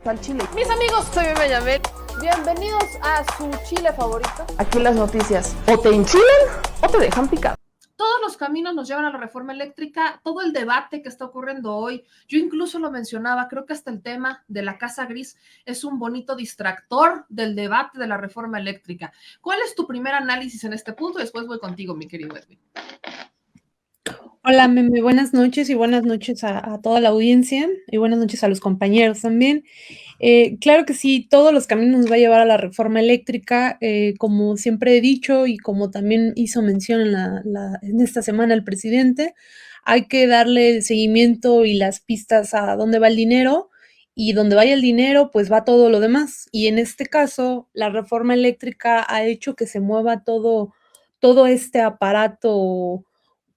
Al chile. Mis amigos, soy Bebe Yamel. Bienvenidos a su chile favorito. Aquí las noticias o te enchilan o te dejan picado. Todos los caminos nos llevan a la reforma eléctrica, todo el debate que está ocurriendo hoy. Yo incluso lo mencionaba, creo que hasta el tema de la Casa Gris es un bonito distractor del debate de la reforma eléctrica. ¿Cuál es tu primer análisis en este punto? Después voy contigo, mi querido Edwin. Hola, Meme, buenas noches y buenas noches a toda la audiencia y buenas noches a los compañeros también. Claro que sí, todos los caminos nos va a llevar a la reforma eléctrica, como siempre he dicho y como también hizo mención en esta semana el presidente, hay que darle seguimiento y las pistas a dónde va el dinero y donde vaya el dinero, pues va todo lo demás. Y en este caso, la reforma eléctrica ha hecho que se mueva todo este aparato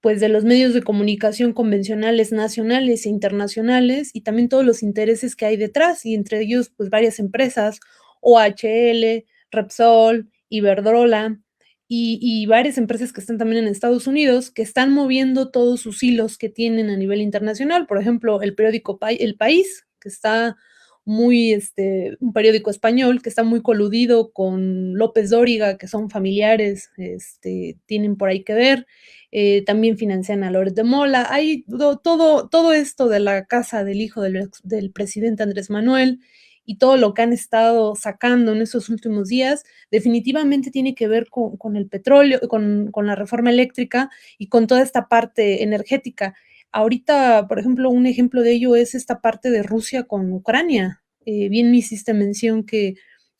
pues de los medios de comunicación convencionales nacionales e internacionales y también todos los intereses que hay detrás y entre ellos pues varias empresas, OHL, Repsol, Iberdrola y varias empresas que están también en Estados Unidos que están moviendo todos sus hilos que tienen a nivel internacional. Por ejemplo, el periódico El País, que está muy, un periódico español que está muy coludido con López Dóriga, que son familiares, tienen por ahí que ver. También financian a Loret de Mola. Hay todo esto de la casa del hijo del presidente Andrés Manuel y todo lo que han estado sacando en estos últimos días, definitivamente tiene que ver con el petróleo, con la reforma eléctrica y con toda esta parte energética. Ahorita, por ejemplo, un ejemplo de ello es esta parte de Rusia con Ucrania. Bien me hiciste mención que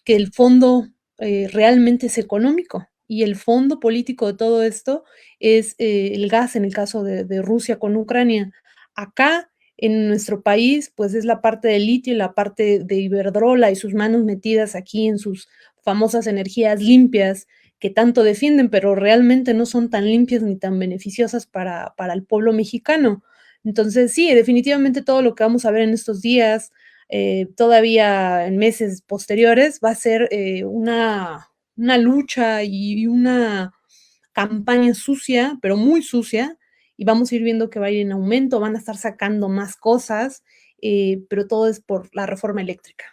el fondo realmente es económico y el fondo político de todo esto es el gas en el caso de Rusia con Ucrania. Acá en nuestro país, pues es la parte del litio y la parte de Iberdrola y sus manos metidas aquí en sus famosas energías limpias que tanto defienden, pero realmente no son tan limpias ni tan beneficiosas para el pueblo mexicano. Entonces, sí, definitivamente todo lo que vamos a ver en estos días, todavía en meses posteriores, va a ser una lucha y una campaña sucia, pero muy sucia, y vamos a ir viendo que va a ir en aumento, van a estar sacando más cosas, pero todo es por la reforma eléctrica.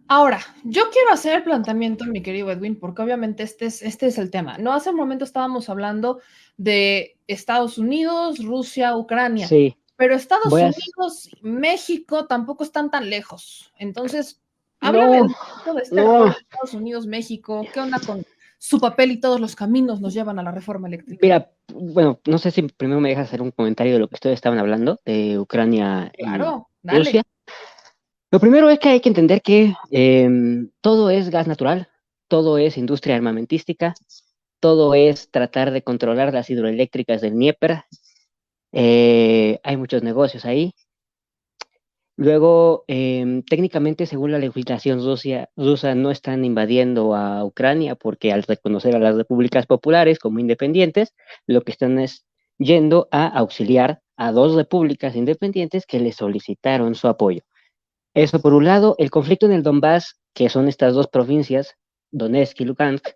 Ahora, yo quiero hacer el planteamiento, mi querido Edwin, porque obviamente este es el tema. No hace un momento estábamos hablando de Estados Unidos, Rusia, Ucrania, Sí, pero Estados voy a... Unidos, México tampoco están tan lejos. Entonces, háblame No, un poquito de este no. rol de Estados Unidos, México, ¿qué onda con su papel y todos los caminos nos llevan a la reforma eléctrica? Mira, bueno, no sé si primero me dejas hacer un comentario de lo que ustedes estaban hablando, de Ucrania y Claro, dale. Rusia. Lo primero es que hay que entender que todo es gas natural, todo es industria armamentística, todo es tratar de controlar las hidroeléctricas del Dnieper. Hay muchos negocios ahí. Luego, técnicamente, según la legislación rusa, no están invadiendo a Ucrania porque al reconocer a las repúblicas populares como independientes, lo que están es yendo a auxiliar a dos repúblicas independientes que le solicitaron su apoyo. Eso por un lado, el conflicto en el Donbass, que son estas dos provincias, Donetsk y Lugansk,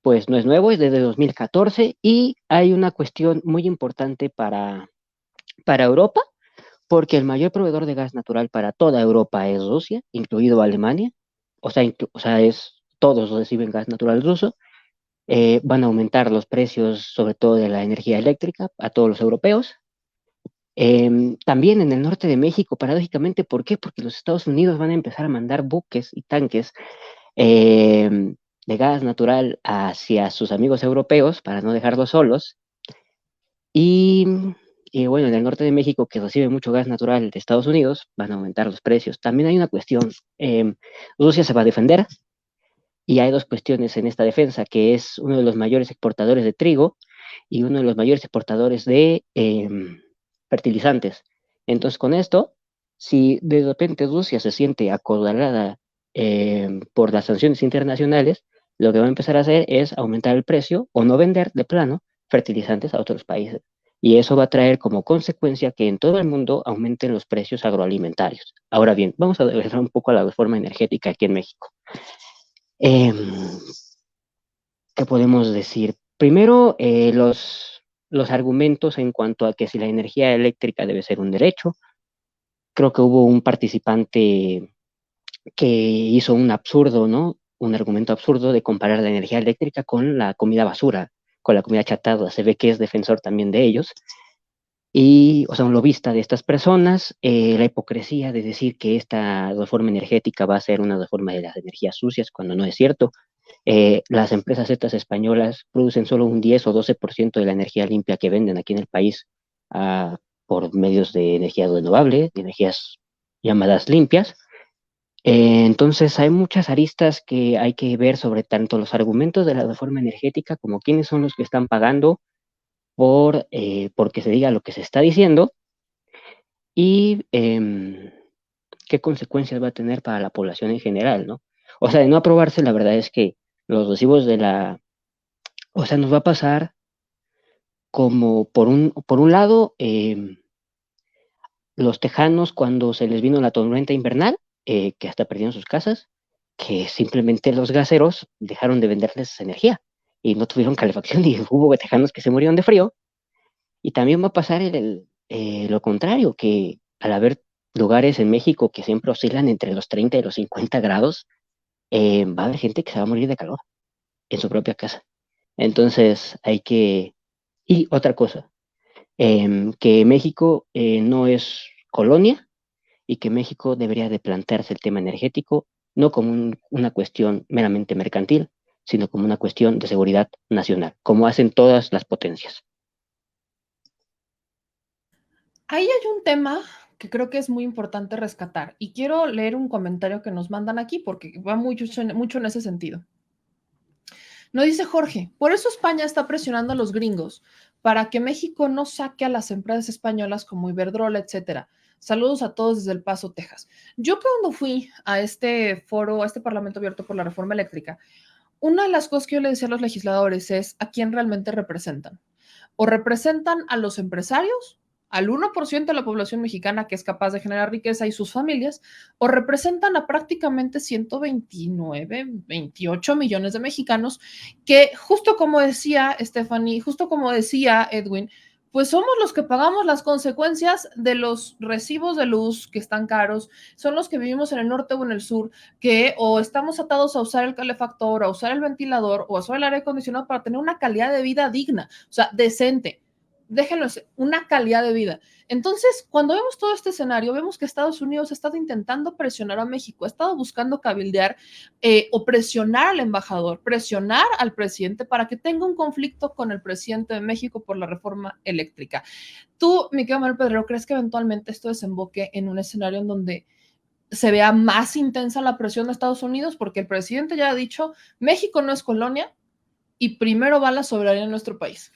pues no es nuevo, es desde 2014 y hay una cuestión muy importante para Europa porque el mayor proveedor de gas natural para toda Europa es Rusia, incluido Alemania, todos reciben gas natural ruso, van a aumentar los precios, sobre todo de la energía eléctrica, a todos los europeos. También en el norte de México, paradójicamente, ¿por qué? Porque los Estados Unidos van a empezar a mandar buques y tanques de gas natural hacia sus amigos europeos para no dejarlos solos. Y, y bueno, en el norte de México, que recibe mucho gas natural de Estados Unidos, van a aumentar los precios. También hay una cuestión, Rusia se va a defender y hay dos cuestiones en esta defensa, que es uno de los mayores exportadores de trigo y uno de los mayores exportadores de fertilizantes. Entonces, con esto, si de repente Rusia se siente acorralada por las sanciones internacionales, lo que va a empezar a hacer es aumentar el precio o no vender de plano fertilizantes a otros países. Y eso va a traer como consecuencia que en todo el mundo aumenten los precios agroalimentarios. Ahora bien, vamos a regresar un poco a la reforma energética aquí en México. Eh, ¿Qué podemos decir? Primero, los argumentos en cuanto a que si la energía eléctrica debe ser un derecho, creo que hubo un participante que hizo un absurdo, ¿no? Un argumento absurdo de comparar la energía eléctrica con la comida basura, con la comida chatarra. Se ve que es defensor también de ellos. Y, o sea, un lobista de estas personas, la hipocresía de decir que esta reforma energética va a ser una reforma de las energías sucias, cuando no es cierto. Las empresas estas españolas producen solo un 10 o 12% de la energía limpia que venden aquí en el país por medios de energía renovable, de energías llamadas limpias. Entonces hay muchas aristas que hay que ver sobre tanto los argumentos de la reforma energética como quiénes son los que están pagando porque se diga lo que se está diciendo y qué consecuencias va a tener para la población en general, ¿no? O sea, de no aprobarse, la verdad es que los recibos o sea, nos va a pasar como por un lado, los tejanos cuando se les vino la tormenta invernal, que hasta perdieron sus casas, que simplemente los gaseros dejaron de venderles energía y no tuvieron calefacción y hubo tejanos que se murieron de frío. Y también va a pasar lo contrario, que al haber lugares en México que siempre oscilan entre los 30 y los 50 grados, va a haber gente que se va a morir de calor en su propia casa. Entonces Y otra cosa, que México no es colonia y que México debería de plantearse el tema energético no como una cuestión meramente mercantil, sino como una cuestión de seguridad nacional, como hacen todas las potencias. Ahí hay un tema que creo que es muy importante rescatar y quiero leer un comentario que nos mandan aquí porque va mucho en ese sentido. Nos dice Jorge, por eso España está presionando a los gringos para que México no saque a las empresas españolas como Iberdrola, etcétera. Saludos a todos desde El Paso, Texas. Yo cuando fui a este foro, a este Parlamento abierto por la reforma eléctrica, una de las cosas que yo le decía a los legisladores es a quién realmente representan. O representan a los empresarios, al 1% de la población mexicana que es capaz de generar riqueza y sus familias, o representan a prácticamente 129, 28 millones de mexicanos que, justo como decía Stephanie, justo como decía Edwin, pues somos los que pagamos las consecuencias de los recibos de luz que están caros, son los que vivimos en el norte o en el sur, que o estamos atados a usar el calefactor, a usar el ventilador o a usar el aire acondicionado para tener una calidad de vida digna, o sea, decente. Déjenlo, una calidad de vida. Entonces, cuando vemos todo este escenario, vemos que Estados Unidos ha estado intentando presionar a México, ha estado buscando cabildear o presionar al embajador, presionar al presidente para que tenga un conflicto con el presidente de México por la reforma eléctrica. Tú, mi querido Manuel Pedrero, ¿crees que eventualmente esto desemboque en un escenario en donde se vea más intensa la presión de Estados Unidos? Porque el presidente ya ha dicho, México no es colonia y primero va la soberanía en nuestro país.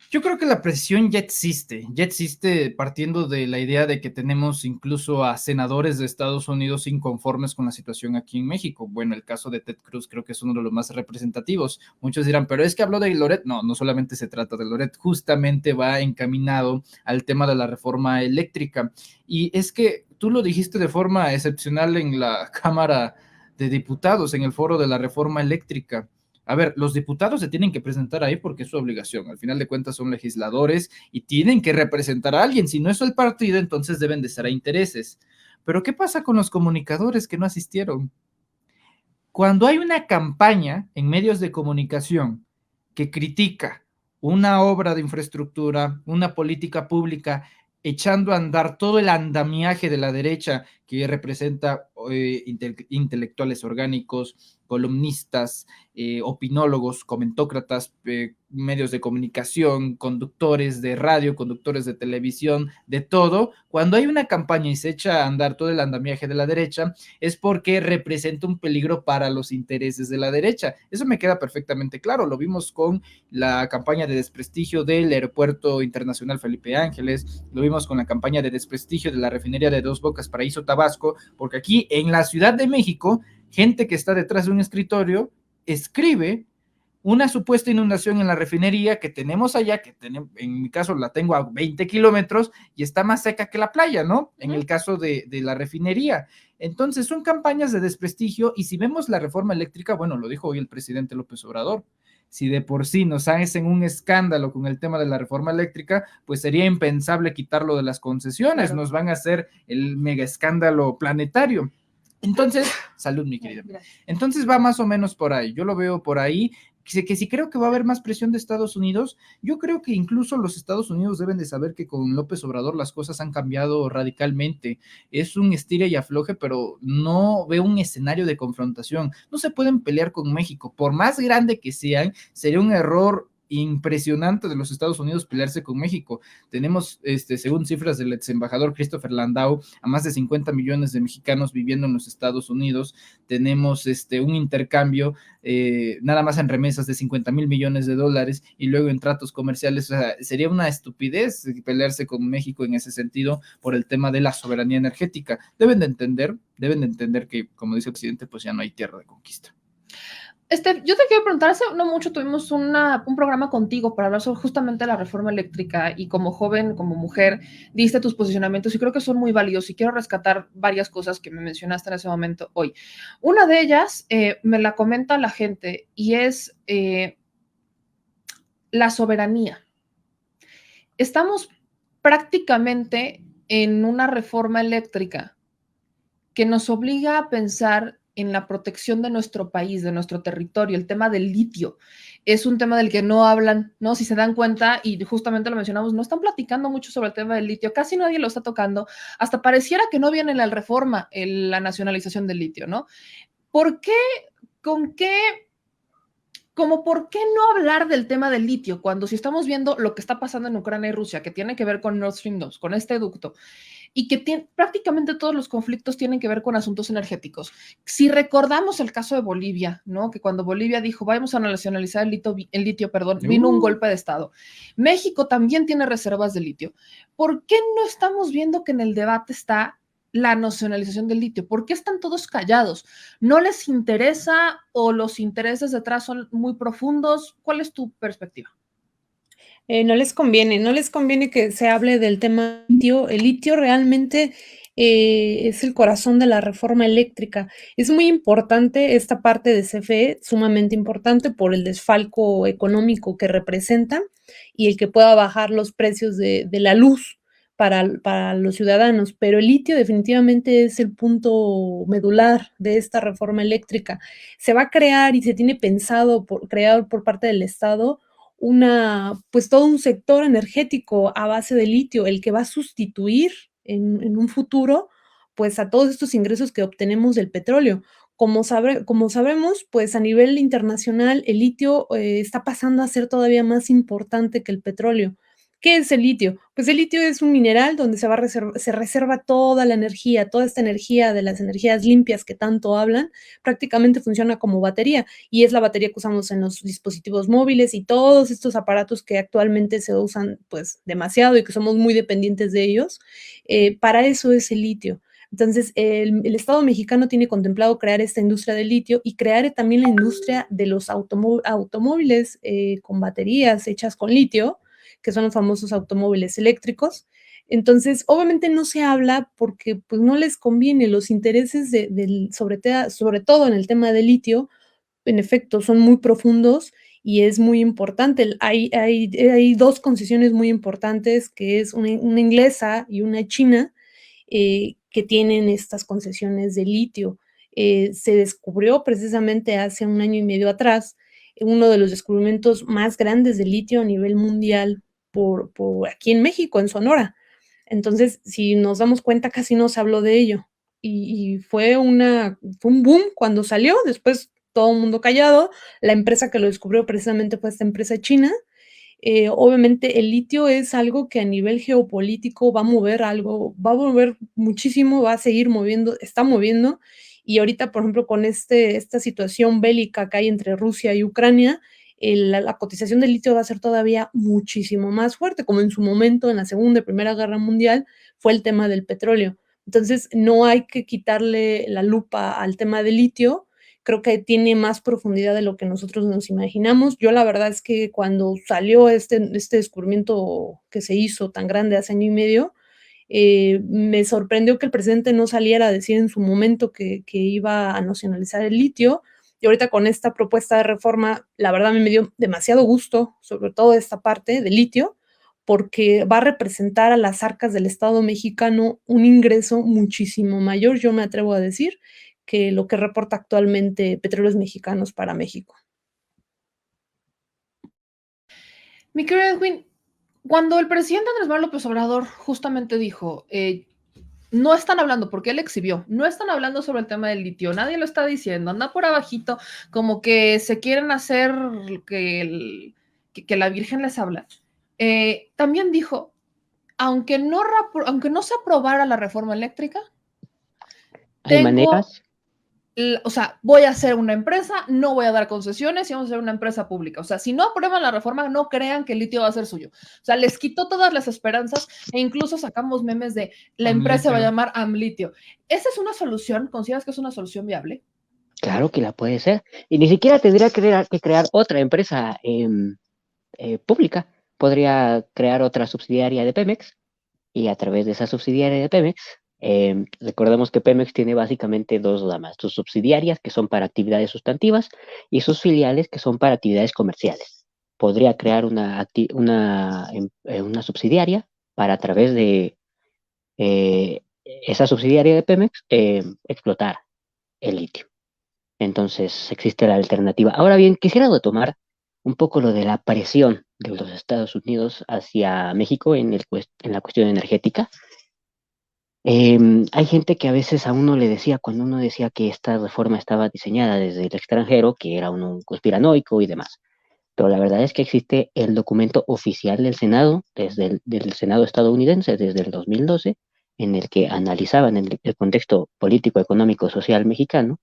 Yo creo que la presión ya existe partiendo de la idea de que tenemos incluso a senadores de Estados Unidos inconformes con la situación aquí en México. Bueno, el caso de Ted Cruz creo que es uno de los más representativos. Muchos dirán, pero es que habló de Loret. No, no solamente se trata de Loret, justamente va encaminado al tema de la reforma eléctrica. Y es que tú lo dijiste de forma excepcional en la Cámara de Diputados, en el foro de la reforma eléctrica. A ver, los diputados se tienen que presentar ahí porque es su obligación. Al final de cuentas son legisladores y tienen que representar a alguien. Si no es el partido, entonces deben de ser a intereses. Pero ¿qué pasa con los comunicadores que no asistieron? Cuando hay una campaña en medios de comunicación que critica una obra de infraestructura, una política pública, echando a andar todo el andamiaje de la derecha que representa intelectuales orgánicos, columnistas, opinólogos, comentócratas, medios de comunicación, conductores de radio, conductores de televisión, de todo. Cuando hay una campaña y se echa a andar todo el andamiaje de la derecha, es porque representa un peligro para los intereses de la derecha. Eso me queda perfectamente claro. Lo vimos con la campaña de desprestigio del Aeropuerto Internacional Felipe Ángeles, lo vimos con la campaña de desprestigio de la refinería de Dos Bocas, Paraíso Tabasco, porque aquí en la Ciudad de México, gente que está detrás de un escritorio escribe una supuesta inundación en la refinería que tenemos allá, en mi caso la tengo a 20 kilómetros y está más seca que la playa, ¿no? En el caso de la refinería. Entonces son campañas de desprestigio y si vemos la reforma eléctrica, bueno, lo dijo hoy el presidente López Obrador, Si de por sí nos hacen un escándalo con el tema de la reforma eléctrica, pues sería impensable quitarlo de las concesiones, Claro. nos van a hacer el mega escándalo planetario. Entonces, salud, mi querida. Entonces va más o menos por ahí, yo lo veo por ahí, que si creo que va a haber más presión de Estados Unidos, yo creo que incluso los Estados Unidos deben de saber que con López Obrador las cosas han cambiado radicalmente. Es un estira y afloje, pero no veo un escenario de confrontación. No se pueden pelear con México. Por más grande que sean, sería un error impresionante de los Estados Unidos pelearse con México. Tenemos, según cifras del ex embajador Christopher Landau, a más de 50 millones de mexicanos viviendo en los Estados Unidos. Tenemos un intercambio nada más en remesas de 50,000 millones de dólares y luego en tratos comerciales. O sea, sería una estupidez pelearse con México en ese sentido por el tema de la soberanía energética. Deben de entender que, como dice Occidente, pues ya no hay tierra de conquista. Yo te quiero preguntar, hace no mucho tuvimos un programa contigo para hablar sobre justamente la reforma eléctrica y como joven, como mujer, diste tus posicionamientos y creo que son muy válidos y quiero rescatar varias cosas que me mencionaste en ese momento hoy. Una de ellas me la comenta la gente y es la soberanía. Estamos prácticamente en una reforma eléctrica que nos obliga a pensar en la protección de nuestro país, de nuestro territorio. El tema del litio es un tema del que no hablan, ¿no? Si se dan cuenta, y justamente lo mencionamos, no están platicando mucho sobre el tema del litio, casi nadie lo está tocando, hasta pareciera que no viene en la reforma la nacionalización del litio, ¿no? ¿Por qué? ¿Con qué? Como por qué no hablar del tema del litio cuando si estamos viendo lo que está pasando en Ucrania y Rusia, que tiene que ver con Nord Stream 2, con este ducto, y que prácticamente todos los conflictos tienen que ver con asuntos energéticos. Si recordamos el caso de Bolivia, ¿no? Que cuando Bolivia dijo, vamos a nacionalizar el litio, vino un golpe de Estado. México también tiene reservas de litio. ¿Por qué no estamos viendo que en el debate está la nacionalización del litio? ¿Por qué están todos callados? ¿No les interesa o los intereses detrás son muy profundos? ¿Cuál es tu perspectiva? No les conviene que se hable del tema litio. El litio realmente es el corazón de la reforma eléctrica. Es muy importante esta parte de CFE, sumamente importante por el desfalco económico que representa y el que pueda bajar los precios de la luz para los ciudadanos, pero el litio definitivamente es el punto medular de esta reforma eléctrica. Se va a crear y se tiene pensado creado por parte del Estado pues todo un sector energético a base de litio, el que va a sustituir en un futuro, pues a todos estos ingresos que obtenemos del petróleo. Como sabemos, pues a nivel internacional el litio está pasando a ser todavía más importante que el petróleo. ¿Qué es el litio? Pues el litio es un mineral donde se reserva toda la energía, toda esta energía de las energías limpias que tanto hablan, prácticamente funciona como batería y es la batería que usamos en los dispositivos móviles y todos estos aparatos que actualmente se usan pues demasiado y que somos muy dependientes de ellos. Para eso es el litio. Entonces, el Estado mexicano tiene contemplado crear esta industria del litio y crear también la industria de los automóviles con baterías hechas con litio, que son los famosos automóviles eléctricos. Entonces, obviamente no se habla porque pues, no les conviene los intereses sobre todo en el tema del litio, en efecto, son muy profundos y es muy importante. Hay dos concesiones muy importantes, que es una inglesa y una china, que tienen estas concesiones de litio. Se descubrió precisamente hace 1 año y medio atrás uno de los descubrimientos más grandes de litio a nivel mundial por aquí en México, en Sonora. Entonces, si nos damos cuenta, casi no se habló de ello. Y fue un boom cuando salió, después todo el mundo callado. La empresa que lo descubrió precisamente fue esta empresa china. Obviamente el litio es algo que a nivel geopolítico va a mover muchísimo, va a seguir moviendo, está moviendo, y ahorita, por ejemplo, con esta situación bélica que hay entre Rusia y Ucrania, la cotización del litio va a ser todavía muchísimo más fuerte, como en su momento en la Segunda y Primera Guerra Mundial fue el tema del petróleo. Entonces, no hay que quitarle la lupa al tema del litio. Creo que tiene más profundidad de lo que nosotros nos imaginamos. Yo la verdad es que cuando salió este descubrimiento que se hizo tan grande hace 1 año y medio, me sorprendió que el presidente no saliera a decir en su momento que iba a nacionalizar el litio. Y ahorita con esta propuesta de reforma, la verdad me dio demasiado gusto, sobre todo esta parte del litio, porque va a representar a las arcas del Estado mexicano un ingreso muchísimo mayor, yo me atrevo a decir, que lo que reporta actualmente Petróleos Mexicanos para México. Mi querido Edwin, cuando el presidente Andrés Manuel López Obrador justamente dijo, no están hablando, porque él exhibió, no están hablando sobre el tema del litio, nadie lo está diciendo, anda por abajito, como que se quieren hacer que la Virgen les habla. También dijo, aunque no se aprobara la reforma eléctrica, Hay maneras. o sea, voy a hacer una empresa, no voy a dar concesiones y vamos a hacer una empresa pública. O sea, si no aprueban la reforma, no crean que el litio va a ser suyo. O sea, les quitó todas las esperanzas e incluso sacamos memes de la empresa se va a llamar Amlitio. ¿Esa es una solución? ¿Consideras que es una solución viable? Claro que la puede ser. Y ni siquiera tendría que crear otra empresa pública. Podría crear otra subsidiaria de Pemex y a través de esa subsidiaria de Pemex, recordemos que Pemex tiene básicamente dos ramas, sus subsidiarias que son para actividades sustantivas y sus filiales que son para actividades comerciales. Podría crear una subsidiaria para a través de esa subsidiaria de Pemex explotar el litio. Entonces existe la alternativa. Ahora bien, quisiera retomar un poco lo de la presión de los Estados Unidos hacia México en la cuestión energética. Hay gente que a veces a uno le decía, cuando uno decía que esta reforma estaba diseñada desde el extranjero, que era un conspiranoico y demás. Pero la verdad es que existe el documento oficial del Senado, del Senado estadounidense desde el 2012, en el que analizaban el contexto político, económico, social mexicano,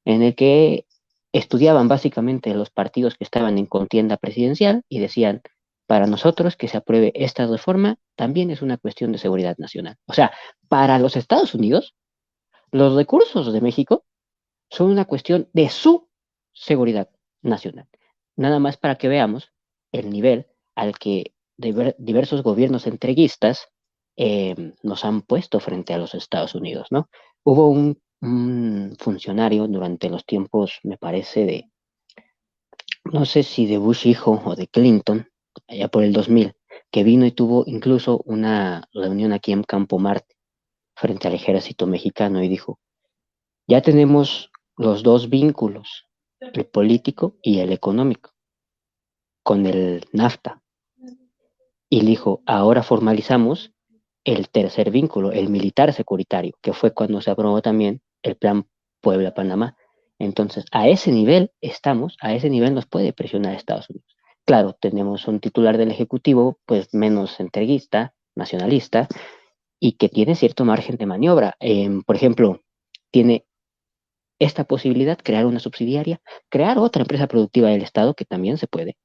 en el que estudiaban básicamente los partidos que estaban en contienda presidencial y decían, para nosotros que se apruebe esta reforma también es una cuestión de seguridad nacional. O sea, para los Estados Unidos, los recursos de México son una cuestión de su seguridad nacional. Nada más para que veamos el nivel al que diversos gobiernos entreguistas nos han puesto frente a los Estados Unidos, ¿no? Hubo un funcionario durante los tiempos, me parece, no sé si de Bush hijo o de Clinton, allá por el 2000, que vino y tuvo incluso una reunión aquí en Campo Marte frente al ejército mexicano y dijo, ya tenemos los dos vínculos, el político y el económico, con el NAFTA. Y dijo, ahora formalizamos el tercer vínculo, el militar securitario, que fue cuando se aprobó también el Plan Puebla-Panamá. Entonces, a ese nivel estamos, a ese nivel nos puede presionar Estados Unidos. Claro, tenemos un titular del Ejecutivo, pues menos entreguista, nacionalista, y que tiene cierto margen de maniobra. Por ejemplo, tiene esta posibilidad, crear una subsidiaria, crear otra empresa productiva del Estado, que también se puede,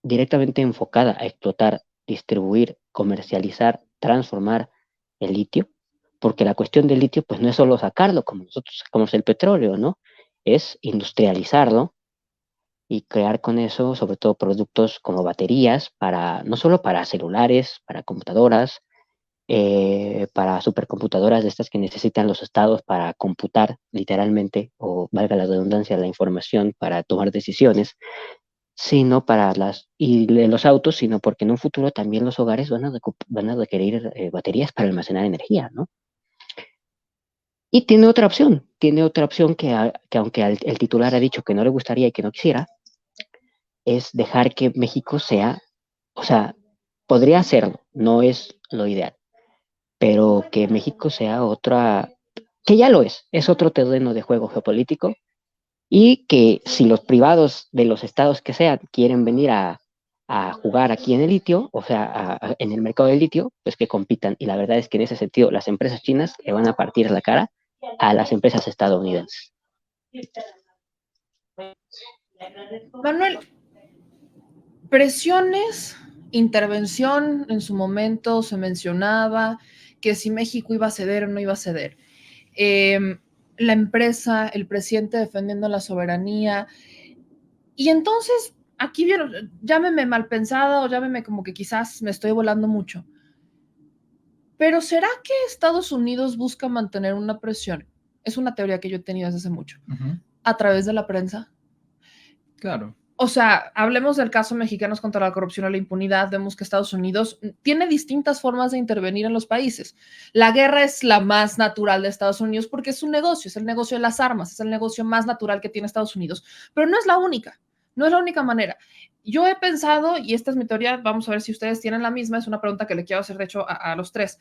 directamente enfocada a explotar, distribuir, comercializar, transformar el litio, porque la cuestión del litio pues no es solo sacarlo como nosotros sacamos el petróleo, ¿no? Es industrializarlo y crear con eso sobre todo productos como baterías para, no solo para celulares, para computadoras, para supercomputadoras de estas que necesitan los estados para computar literalmente, o valga la redundancia, la información para tomar decisiones, sino para los autos, sino porque en un futuro también los hogares van a requerir baterías para almacenar energía, ¿no? Y tiene otra opción que aunque el titular ha dicho que no le gustaría y que no quisiera, es dejar que México sea, o sea, podría hacerlo, no es lo ideal, pero que México sea que ya lo es otro terreno de juego geopolítico, y que si los privados de los estados que sean quieren venir a jugar aquí en el litio, o sea, en el mercado del litio, pues que compitan. Y la verdad es que en ese sentido las empresas chinas le van a partir la cara a las empresas estadounidenses. Manuel, presiones, intervención, en su momento se mencionaba que si México iba a ceder o no iba a ceder. La empresa, el presidente defendiendo la soberanía. Y entonces, aquí vieron, llámeme mal pensada o llámeme como que quizás me estoy volando mucho. Pero ¿será que Estados Unidos busca mantener una presión es una teoría que yo he tenido desde hace mucho, Ujú. a través de la prensa. Claro. O sea, hablemos del caso Mexicanos contra la corrupción y la impunidad, vemos que Estados Unidos tiene distintas formas de intervenir en los países. La guerra es la más natural de Estados Unidos porque es un negocio, es el negocio de las armas, es el negocio más natural que tiene Estados Unidos, pero no es la única, no es la única manera. Yo he pensado, y esta es mi teoría, vamos a ver si ustedes tienen la misma, es una pregunta que le quiero hacer de hecho a los tres.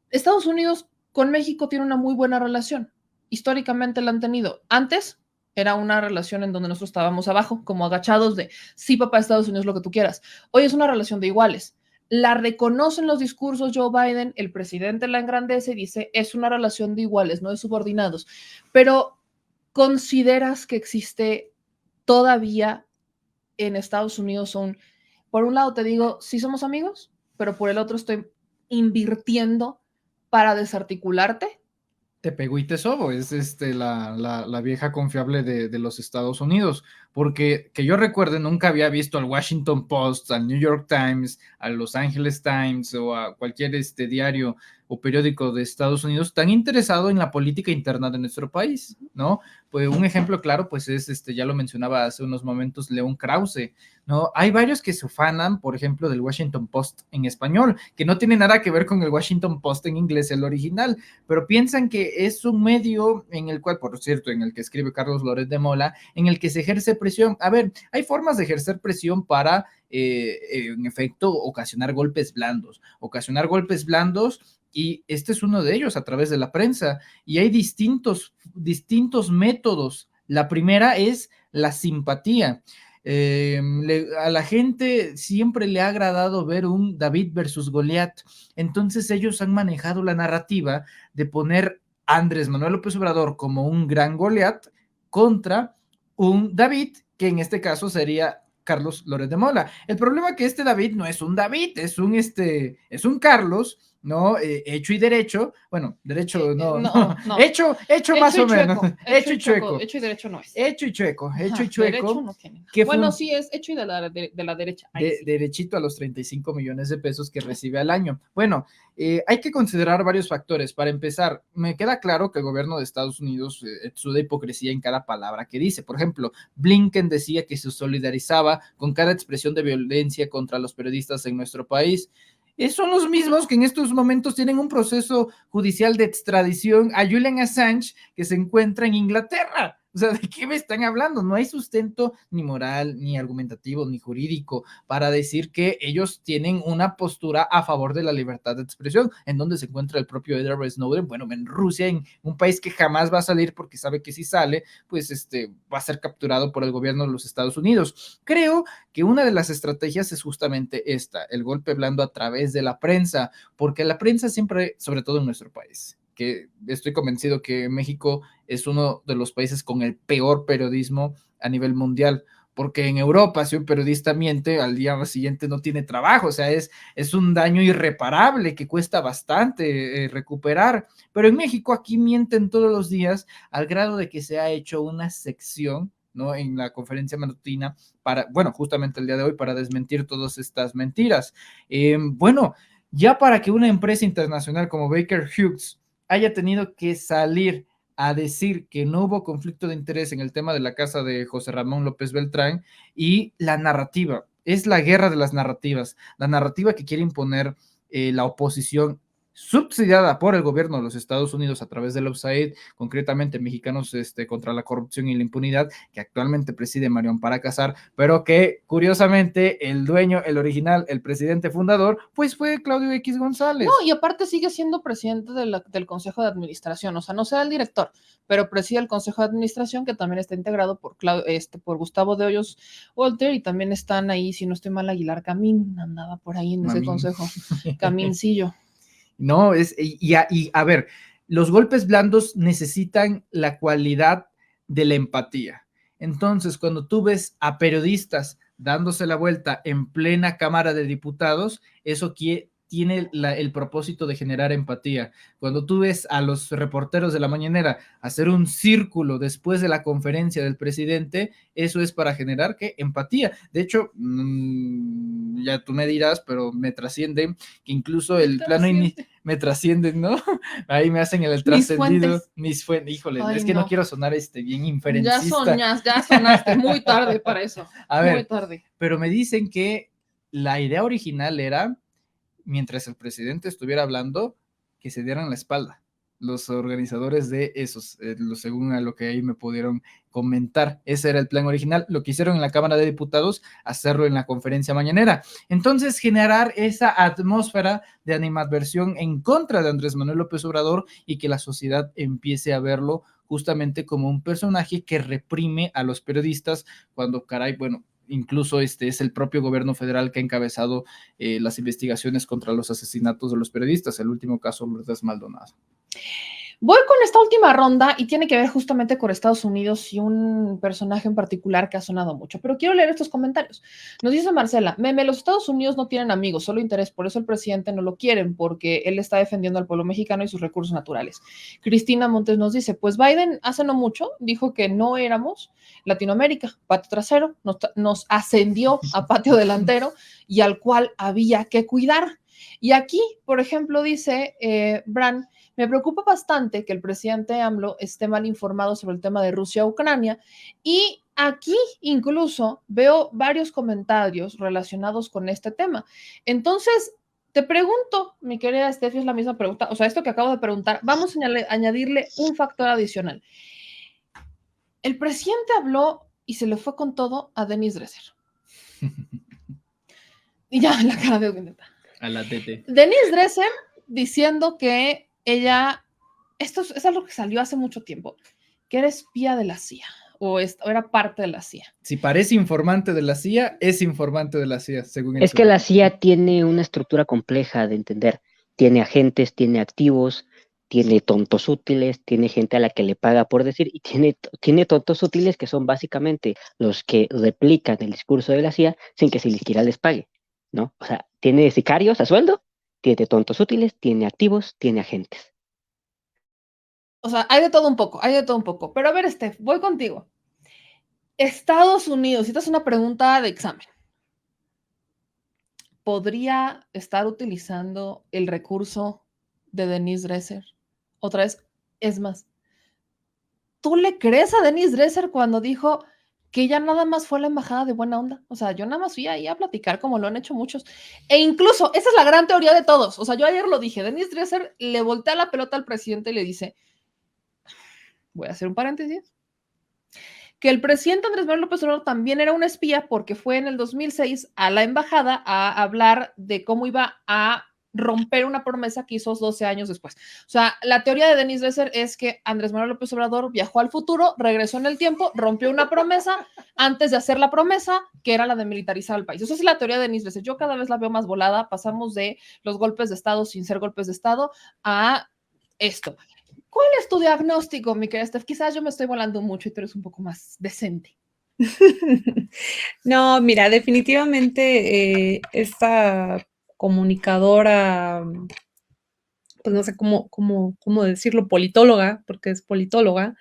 Estados Unidos con México tiene una muy buena relación, históricamente la han tenido. Antes era una relación en donde nosotros estábamos abajo, como agachados de, sí, papá, Estados Unidos, lo que tú quieras. Hoy es una relación de iguales. La reconocen los discursos Joe Biden, el presidente la engrandece y dice, es una relación de iguales, no de subordinados. Pero ¿consideras que existe todavía en Estados Unidos por un lado te digo, sí somos amigos, pero por el otro estoy invirtiendo para desarticularte? Te pegó y te sobo, es la vieja confiable de los Estados Unidos, porque que yo recuerde nunca había visto al Washington Post, al New York Times, a Los Angeles Times o a cualquier diario o periódico de Estados Unidos tan interesado en la política interna de nuestro país, ¿no? Pues un ejemplo claro, pues es, ya lo mencionaba hace unos momentos, León Krause, ¿no? Hay varios que se ufanan, por ejemplo, del Washington Post en español, que no tiene nada que ver con el Washington Post en inglés, el original, pero piensan que es un medio en el cual, por cierto, en el que escribe Carlos Loret de Mola, en el que se ejerce presión. A ver, hay formas de ejercer presión para, en efecto, ocasionar golpes blandos, y este es uno de ellos a través de la prensa, y hay distintos métodos. La primera es la simpatía. A la gente siempre le ha agradado ver un David versus Goliat, entonces ellos han manejado la narrativa de poner a Andrés Manuel López Obrador como un gran Goliat contra un David, que en este caso sería Carlos Loret de Mola. El problema es que este David no es un David, es un Carlos, ¿no? Hecho y derecho, bueno, derecho no, hecho más o menos, hecho y chueco. Hecho y derecho no es. Hecho y chueco, Derecho no tiene. Bueno, sí es hecho y de la derecha. Sí. Derechito a los 35 millones de pesos que recibe al año. Bueno, hay que considerar varios factores. Para empezar, me queda claro que el gobierno de Estados Unidos exuda hipocresía en cada palabra que dice. Por ejemplo, Blinken decía que se solidarizaba con cada expresión de violencia contra los periodistas en nuestro país. Son los mismos que en estos momentos tienen un proceso judicial de extradición a Julian Assange, que se encuentra en Inglaterra. O sea, ¿de qué me están hablando? No hay sustento ni moral, ni argumentativo, ni jurídico para decir que ellos tienen una postura a favor de la libertad de expresión. ¿En donde se encuentra el propio Edward Snowden? Bueno, en Rusia, en un país que jamás va a salir porque sabe que si sale, pues va a ser capturado por el gobierno de los Estados Unidos. Creo que una de las estrategias es justamente esta, el golpe blando a través de la prensa, porque la prensa siempre, sobre todo en nuestro país, que estoy convencido que México es uno de los países con el peor periodismo a nivel mundial, porque en Europa si un periodista miente, al día siguiente no tiene trabajo, o sea, es un daño irreparable que cuesta bastante recuperar, pero en México aquí mienten todos los días al grado de que se ha hecho una sección, ¿no?, en la conferencia matutina justamente el día de hoy, para desmentir todas estas mentiras. Bueno, ya para que una empresa internacional como Baker Hughes haya tenido que salir a decir que no hubo conflicto de interés en el tema de la casa de José Ramón López Beltrán, y la narrativa, es la guerra de las narrativas, la narrativa que quiere imponer la oposición subsidiada por el gobierno de los Estados Unidos a través del USAID, concretamente Mexicanos contra la Corrupción y la Impunidad, que actualmente preside Mario Amparo Casar, pero que curiosamente el dueño, el original, el presidente fundador, pues fue Claudio X González. No, y aparte sigue siendo presidente del Consejo de Administración, o sea, no será el director, pero preside el Consejo de Administración, que también está integrado por Gustavo de Hoyos Walter, y también están ahí, si no estoy mal, Aguilar Camín, andaba por ahí en ese consejo, Camincillo. No, a ver, los golpes blandos necesitan la cualidad de la empatía. Entonces, cuando tú ves a periodistas dándose la vuelta en plena Cámara de Diputados, eso tiene el propósito de generar empatía. Cuando tú ves a los reporteros de la mañanera hacer un círculo después de la conferencia del presidente, eso es para generar ¿qué? Empatía. De hecho, ya tú me dirás, pero me trasciende que incluso me trascienden, ¿no? Ahí me hacen el trascendido, mis fuentes. Híjole, Ay, es que no no quiero sonar bien Ya inferencista. ya sonaste, muy tarde para eso. A Muy ver, tarde. pero me dicen que la idea original era, mientras el presidente estuviera hablando, que se dieran la espalda los organizadores de esos, según a lo que ahí me pudieron comentar. Ese era el plan original. Lo que hicieron en la Cámara de Diputados, hacerlo en la conferencia mañanera. Entonces, generar esa atmósfera de animadversión en contra de Andrés Manuel López Obrador y que la sociedad empiece a verlo justamente como un personaje que reprime a los periodistas cuando, caray, bueno, incluso es el propio gobierno federal que ha encabezado las investigaciones contra los asesinatos de los periodistas, el último caso Lourdes Maldonado. Voy con esta última ronda y tiene que ver justamente con Estados Unidos y un personaje en particular que ha sonado mucho, pero quiero leer estos comentarios. Nos dice Marcela, meme, los Estados Unidos no tienen amigos, solo interés, por eso el presidente no lo quieren, porque él está defendiendo al pueblo mexicano y sus recursos naturales. Cristina Montes nos dice, pues Biden hace no mucho dijo que no éramos Latinoamérica, patio trasero, nos ascendió a patio delantero y al cual había que cuidar. Y aquí, por ejemplo, dice Bran, me preocupa bastante que el presidente AMLO esté mal informado sobre el tema de Rusia-Ucrania y aquí incluso veo varios comentarios relacionados con este tema. Entonces, te pregunto, mi querida Steffi, es la misma pregunta, o sea, esto que acabo de preguntar, vamos a añadirle un factor adicional. El presidente habló y se le fue con todo a Denise Dresser. Y ya, la cara de Edwin. A la TT. Denise Dresser diciendo que ella, esto es algo que salió hace mucho tiempo, que era espía de la CIA o era parte de la CIA. Si parece informante de la CIA, es informante de la CIA, según el Es que la CIA tiene una estructura compleja de entender. Tiene agentes, tiene activos, tiene tontos útiles, tiene gente a la que le paga por decir, y tiene tontos útiles que son básicamente los que replican el discurso de la CIA sin que se les quiera les pague, ¿no? O sea, tiene sicarios a sueldo, tiene tontos útiles, tiene activos, tiene agentes. O sea, hay de todo un poco, Pero a ver, Steph, voy contigo. Estados Unidos, esta es una pregunta de examen. ¿Podría estar utilizando el recurso de Denise Dresser? Otra vez, es más, ¿tú le crees a Denise Dresser cuando dijo que ella nada más fue a la embajada de buena onda? O sea, yo nada más fui ahí a platicar como lo han hecho muchos. E incluso, esa es la gran teoría de todos. O sea, yo ayer lo dije, Denise Dresser le voltea la pelota al presidente y le dice, voy a hacer un paréntesis, que el presidente Andrés Manuel López Obrador también era un espía porque fue en el 2006 a la embajada a hablar de cómo iba a romper una promesa que hizo 12 años después. O sea, la teoría de Denise Dresser es que Andrés Manuel López Obrador viajó al futuro, regresó en el tiempo, rompió una promesa antes de hacer la promesa, que era la de militarizar al país. Esa es la teoría de Denise Dresser. Yo cada vez la veo más volada. Pasamos de los golpes de Estado sin ser golpes de Estado a esto. ¿Cuál es tu diagnóstico, mi querida Steph? Quizás yo me estoy volando mucho y tú eres un poco más decente. No, mira, definitivamente esta comunicadora, pues no sé cómo decirlo, politóloga, porque es politóloga,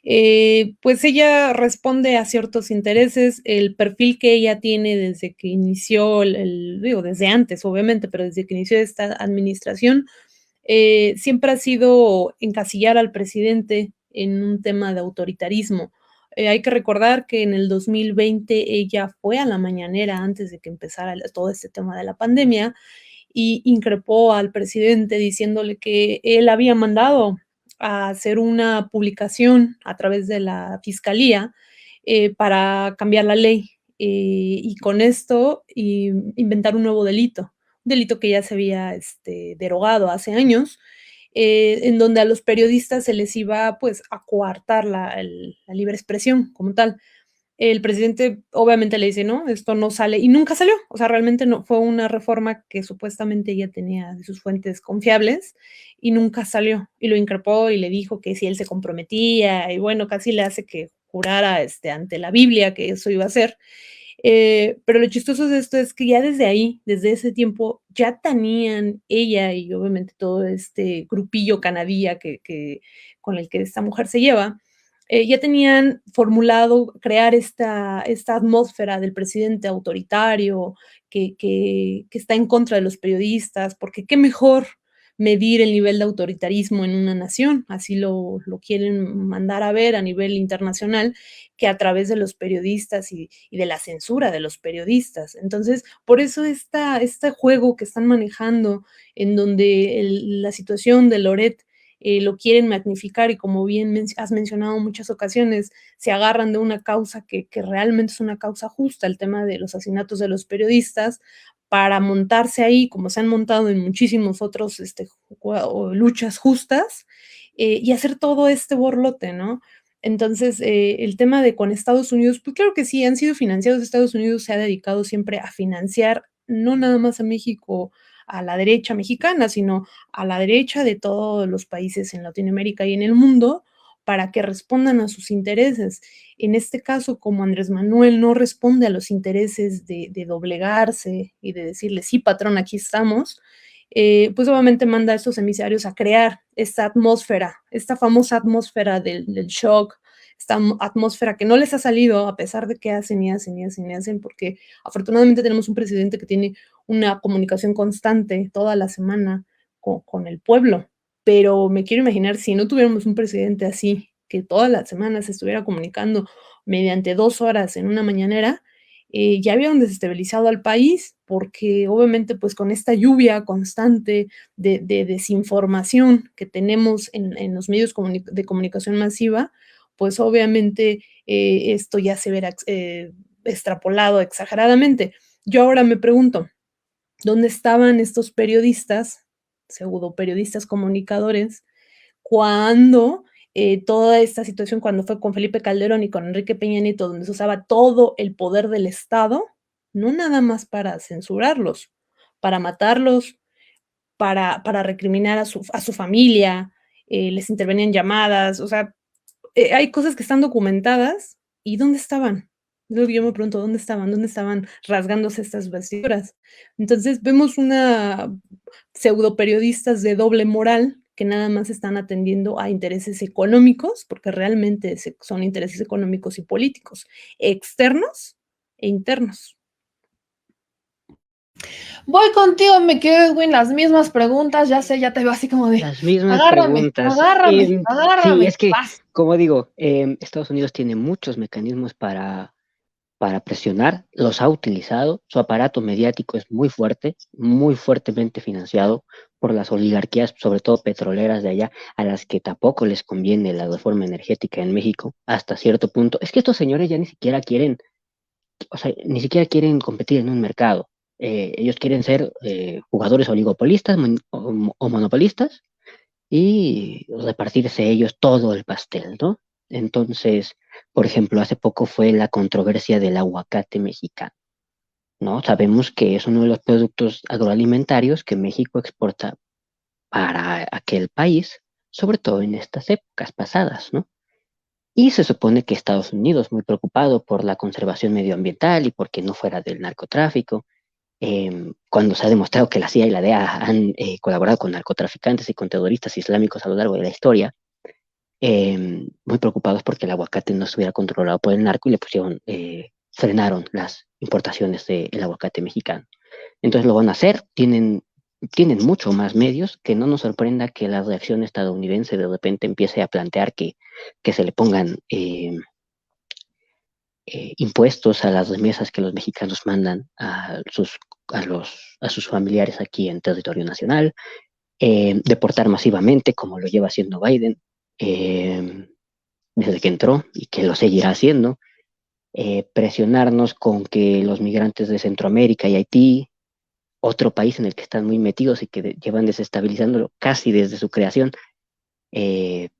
pues ella responde a ciertos intereses. El perfil que ella tiene desde que inició, digo, desde antes, obviamente, pero desde que inició esta administración, siempre ha sido encasillar al presidente en un tema de autoritarismo. Hay que recordar que en el 2020 ella fue a la mañanera antes de que empezara todo este tema de la pandemia y increpó al presidente diciéndole que él había mandado a hacer una publicación a través de la fiscalía para cambiar la ley y con esto inventar un nuevo delito que ya se había derogado hace años, en donde a los periodistas se les iba pues a coartar la libre expresión como tal. El presidente obviamente le dice, no, esto no sale, y nunca salió. O sea, realmente no fue una reforma que supuestamente ella tenía de sus fuentes confiables y nunca salió. Y lo increpó y le dijo que si él se comprometía, y bueno, casi le hace que jurara ante la Biblia que eso iba a ser. Pero lo chistoso de esto es que ya desde ahí, desde ese tiempo, ya tenían ella y obviamente todo este grupillo canadía con el que esta mujer se lleva, ya tenían formulado crear esta atmósfera del presidente autoritario que está en contra de los periodistas, porque qué mejor medir el nivel de autoritarismo en una nación, así lo quieren mandar a ver a nivel internacional, que a través de los periodistas y de la censura de los periodistas. Entonces, por eso este juego que están manejando, en donde la situación de Loret lo quieren magnificar y como bien has mencionado en muchas ocasiones, se agarran de una causa que realmente es una causa justa, el tema de los asesinatos de los periodistas, para montarse ahí, como se han montado en muchísimos otros luchas justas, y hacer todo este borlote, ¿no? Entonces, el tema de con Estados Unidos, pues claro que sí, han sido financiados. Estados Unidos se ha dedicado siempre a financiar, no nada más a México, a la derecha mexicana, sino a la derecha de todos los países en Latinoamérica y en el mundo, para que respondan a sus intereses. En este caso, como Andrés Manuel no responde a los intereses de doblegarse y de decirle, sí, patrón, aquí estamos, pues obviamente manda a estos emisarios a crear esta atmósfera, esta famosa atmósfera del shock, esta atmósfera que no les ha salido a pesar de que hacen y hacen y hacen y hacen, porque afortunadamente tenemos un presidente que tiene una comunicación constante toda la semana con el pueblo, pero me quiero imaginar si no tuviéramos un presidente así, que todas las semanas se estuviera comunicando mediante 2 horas en una mañanera, ya habían desestabilizado al país, porque obviamente pues con esta lluvia constante de desinformación que tenemos en los medios de comunicación masiva, pues obviamente esto ya se verá extrapolado exageradamente. Yo ahora me pregunto, ¿dónde estaban estos periodistas, pseudo periodistas comunicadores, cuando toda esta situación, cuando fue con Felipe Calderón y con Enrique Peña Nieto, donde se usaba todo el poder del Estado, no nada más para censurarlos, para matarlos, para recriminar a su familia, les intervenían llamadas, o sea, hay cosas que están documentadas, ¿y dónde estaban? Es lo que yo me pregunto, ¿dónde estaban? ¿Dónde estaban rasgándose estas vestiduras? Entonces, vemos una pseudo periodistas de doble moral que nada más están atendiendo a intereses económicos, porque realmente son intereses económicos y políticos, externos e internos. Voy contigo, mi querido Edwin, las mismas preguntas, ya sé, ya te veo así como de, Las mismas agárrame, preguntas. agárrame, Sí, agárrame, es que, vas. como digo, Estados Unidos tiene muchos mecanismos para presionar, los ha utilizado, su aparato mediático es muy fuerte, muy fuertemente financiado por las oligarquías, sobre todo petroleras de allá, a las que tampoco les conviene la reforma energética en México, hasta cierto punto. Es que estos señores ya ni siquiera quieren, o sea, ni siquiera quieren competir en un mercado. Ellos quieren ser jugadores oligopolistas o monopolistas y repartirse ellos todo el pastel, ¿no? Entonces, por ejemplo, hace poco fue la controversia del aguacate mexicano, ¿no? Sabemos que es uno de los productos agroalimentarios que México exporta para aquel país, sobre todo en estas épocas pasadas, ¿no? Y se supone que Estados Unidos, muy preocupado por la conservación medioambiental y porque no fuera del narcotráfico, cuando se ha demostrado que la CIA y la DEA han colaborado con narcotraficantes y con terroristas islámicos a lo largo de la historia, muy preocupados porque el aguacate no estuviera controlado por el narco y le pusieron, frenaron las importaciones del aguacate mexicano. Entonces lo van a hacer, tienen mucho más medios, que no nos sorprenda que la reacción estadounidense de repente empiece a plantear que se le pongan impuestos a las remesas que los mexicanos mandan a sus familiares aquí en territorio nacional, deportar masivamente, como lo lleva haciendo Biden desde que entró y que lo seguirá haciendo, presionarnos con que los migrantes de Centroamérica y Haití, otro país en el que están muy metidos y que llevan desestabilizándolo casi desde su creación, que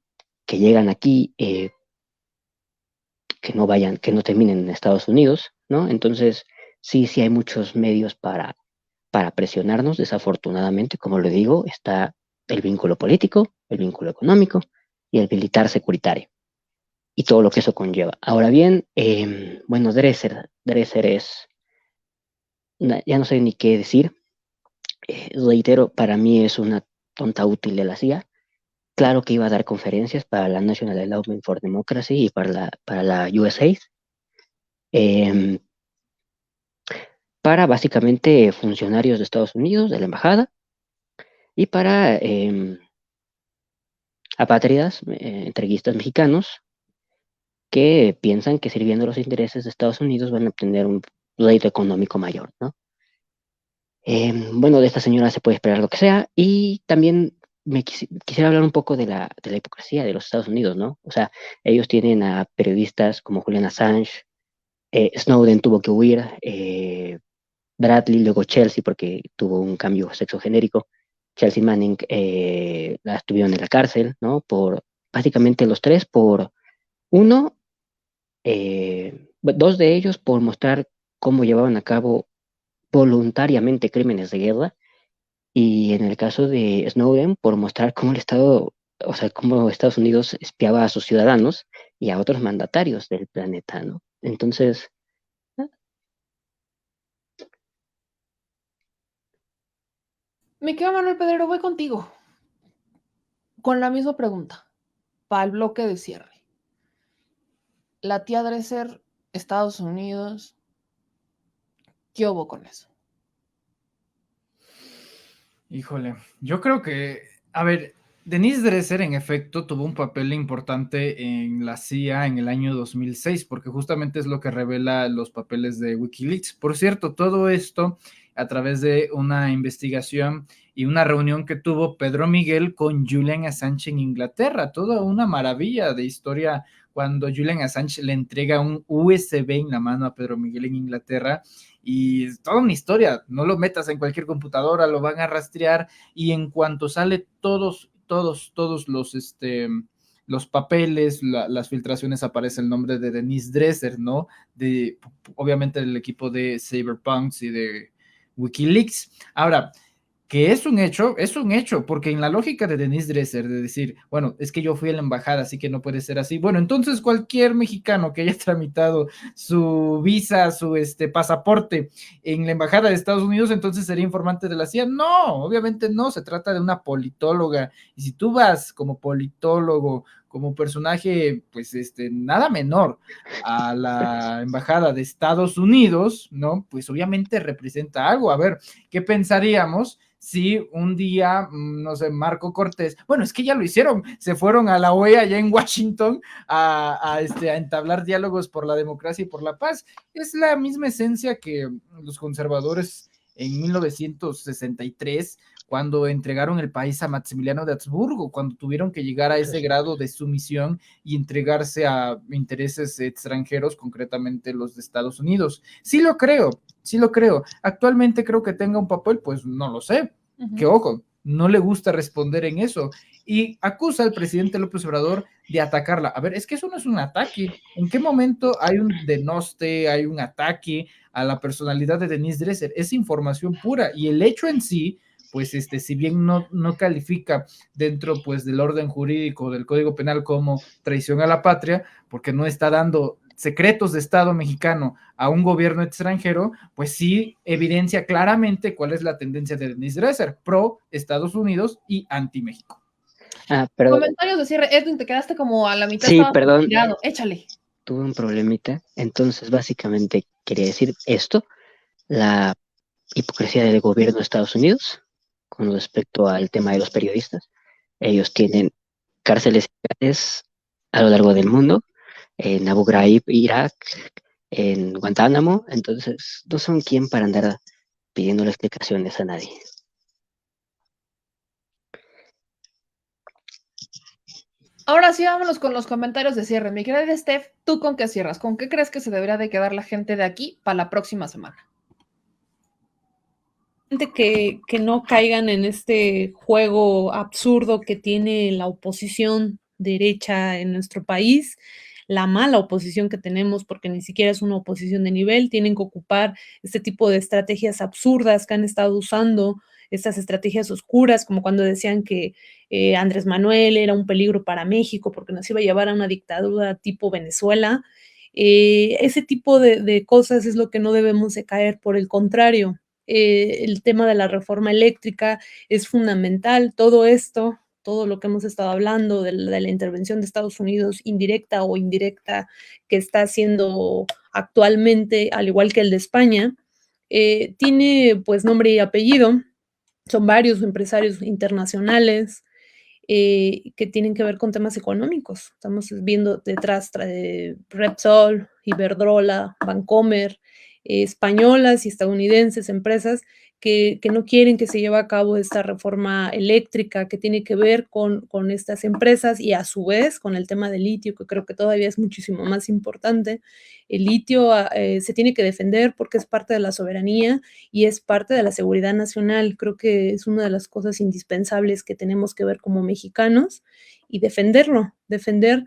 llegan aquí, que no terminen en Estados Unidos, ¿no? Entonces, sí hay muchos medios para presionarnos. Desafortunadamente, como le digo, está el vínculo político, el vínculo económico y el militar securitario y todo lo que eso conlleva. Ahora bien, bueno, Dresser es, ya no sé ni qué decir. Reitero, para mí es una tonta útil de la CIA. Claro que iba a dar conferencias para la National Endowment for Democracy y para la USAID, para básicamente funcionarios de Estados Unidos, de la embajada, y para apátridas, entreguistas mexicanos, que piensan que sirviendo los intereses de Estados Unidos van a obtener un rédito económico mayor, ¿no? Bueno, de esta señora se puede esperar lo que sea, y también quisiera hablar un poco de la hipocresía de los Estados Unidos, ¿no? O sea, ellos tienen a periodistas como Julian Assange, Snowden tuvo que huir, Bradley, luego Chelsea, porque tuvo un cambio sexogenérico, Chelsea Manning, la estuvieron en la cárcel, ¿no? Básicamente los tres, uno, dos de ellos por mostrar cómo llevaban a cabo voluntariamente crímenes de guerra, y en el caso de Snowden, por mostrar cómo el Estado, o sea, cómo Estados Unidos espiaba a sus ciudadanos y a otros mandatarios del planeta, ¿no? Entonces, Me quedo Manuel Pedrero, voy contigo. Con la misma pregunta, para el bloque de cierre. La tía Dresser, Estados Unidos, ¿qué hubo con eso? Híjole, yo creo que, a ver, Denise Dresser en efecto tuvo un papel importante en la CIA en el año 2006, porque justamente es lo que revela los papeles de Wikileaks. Por cierto, todo esto a través de una investigación y una reunión que tuvo Pedro Miguel con Julian Assange en Inglaterra. Toda una maravilla de historia cuando Julian Assange le entrega un USB en la mano a Pedro Miguel en Inglaterra, y es toda una historia. No lo metas en cualquier computadora, lo van a rastrear, y en cuanto sale todos los papeles, las filtraciones, aparece el nombre de Denise Dresser, ¿no? Obviamente del equipo de Cyberpunks y de Wikileaks. Ahora, que es un hecho, porque en la lógica de Denise Dresser, de decir, bueno, es que yo fui a la embajada, así que no puede ser así. Bueno, entonces cualquier mexicano que haya tramitado su visa, su pasaporte en la embajada de Estados Unidos, entonces sería informante de la CIA. No, obviamente no, se trata de una politóloga. Y si tú vas como politólogo, como personaje, pues nada menor a la embajada de Estados Unidos, ¿no? Pues obviamente representa algo. A ver, ¿qué pensaríamos si un día, no sé, Marco Cortés, bueno, es que ya lo hicieron, se fueron a la OEA allá en Washington a entablar diálogos por la democracia y por la paz? Es la misma esencia que los conservadores en 1963, cuando entregaron el país a Maximiliano de Habsburgo, cuando tuvieron que llegar a ese grado de sumisión y entregarse a intereses extranjeros, concretamente los de Estados Unidos. Sí lo creo. Actualmente creo que tenga un papel, pues no lo sé. Que ojo, no le gusta responder en eso, y acusa al presidente López Obrador de atacarla. A ver, es que eso no es un ataque. ¿En qué momento hay un denoste, hay un ataque a la personalidad de Denise Dresser? Es información pura, y el hecho en sí, pues si bien no califica dentro pues del orden jurídico del Código Penal como traición a la patria, porque no está dando secretos de Estado mexicano a un gobierno extranjero, pues sí evidencia claramente cuál es la tendencia de Denise Dresser, pro Estados Unidos y anti México. Perdón. Comentarios de cierre. Edwin, te quedaste como a la mitad. Sí, perdón. Tirado. Échale. Tuve un problemita. Entonces, básicamente, quería decir esto: la hipocresía del gobierno de Estados Unidos con respecto al tema de los periodistas. Ellos tienen cárceles a lo largo del mundo, en Abu Ghraib, Irak, en Guantánamo. Entonces, no son quien para andar pidiendo explicaciones a nadie. Ahora sí, vámonos con los comentarios de cierre. Mi querida Steph, ¿tú con qué cierras? ¿Con qué crees que se debería de quedar la gente de aquí para la próxima semana? Que no caigan en este juego absurdo que tiene la oposición derecha en nuestro país, la mala oposición que tenemos, porque ni siquiera es una oposición de nivel. Tienen que ocupar este tipo de estrategias absurdas que han estado usando, estas estrategias oscuras, como cuando decían que Andrés Manuel era un peligro para México porque nos iba a llevar a una dictadura tipo Venezuela. Ese tipo de cosas es lo que no debemos de caer. Por el contrario, el tema de la reforma eléctrica es fundamental. Todo esto, todo lo que hemos estado hablando de la intervención de Estados Unidos, indirecta o indirecta, que está haciendo actualmente, al igual que el de España, tiene pues nombre y apellido. Son varios empresarios internacionales que tienen que ver con temas económicos. Estamos viendo detrás Repsol, Iberdrola, Bancomer, españolas y estadounidenses, empresas que no quieren que se lleve a cabo esta reforma eléctrica que tiene que ver con estas empresas y a su vez con el tema del litio, que creo que todavía es muchísimo más importante. El litio se tiene que defender porque es parte de la soberanía y es parte de la seguridad nacional. Creo que es una de las cosas indispensables que tenemos que ver como mexicanos y defenderlo, defender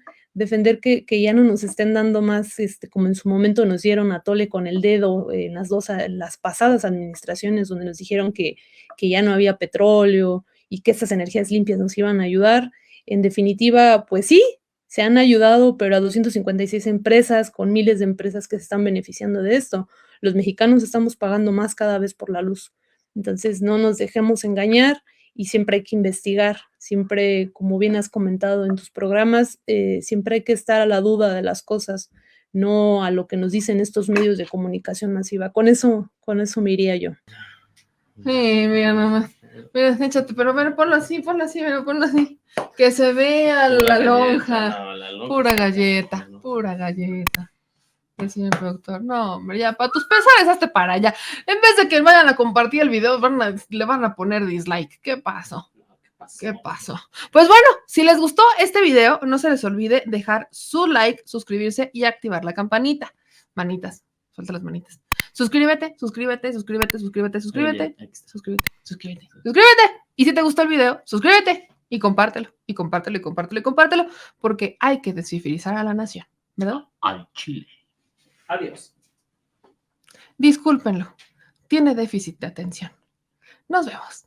que ya no nos estén dando más, como en su momento nos dieron a tole con el dedo en las pasadas administraciones, donde nos dijeron que ya no había petróleo y que estas energías limpias nos iban a ayudar. En definitiva, pues sí, se han ayudado, pero a 256 empresas, con miles de empresas que se están beneficiando de esto. Los mexicanos estamos pagando más cada vez por la luz. Entonces, no nos dejemos engañar y siempre hay que investigar, siempre, como bien has comentado en tus programas, siempre hay que estar a la duda de las cosas, no a lo que nos dicen estos medios de comunicación masiva. Con eso me iría yo. Sí, mira nomás. Mira, échate, pero bueno, ponlo así, mira, ponlo así. Que se vea la lonja. No, la lonja. Pura galleta, pura galleta. El señor productor, no, hombre, ya, para tus pesares, hazte para allá. En vez de que vayan a compartir el video, le van a poner dislike. ¿Qué pasó? ¿Qué pasó? Pues bueno, si les gustó este video, no se les olvide dejar su like, suscribirse y activar la campanita. Manitas, suelta las manitas. Suscríbete. Suscríbete. Y si te gustó el video, suscríbete y compártelo, porque hay que descivilizar a la nación, ¿verdad? Al chile. Adiós. Discúlpenlo, tiene déficit de atención. Nos vemos.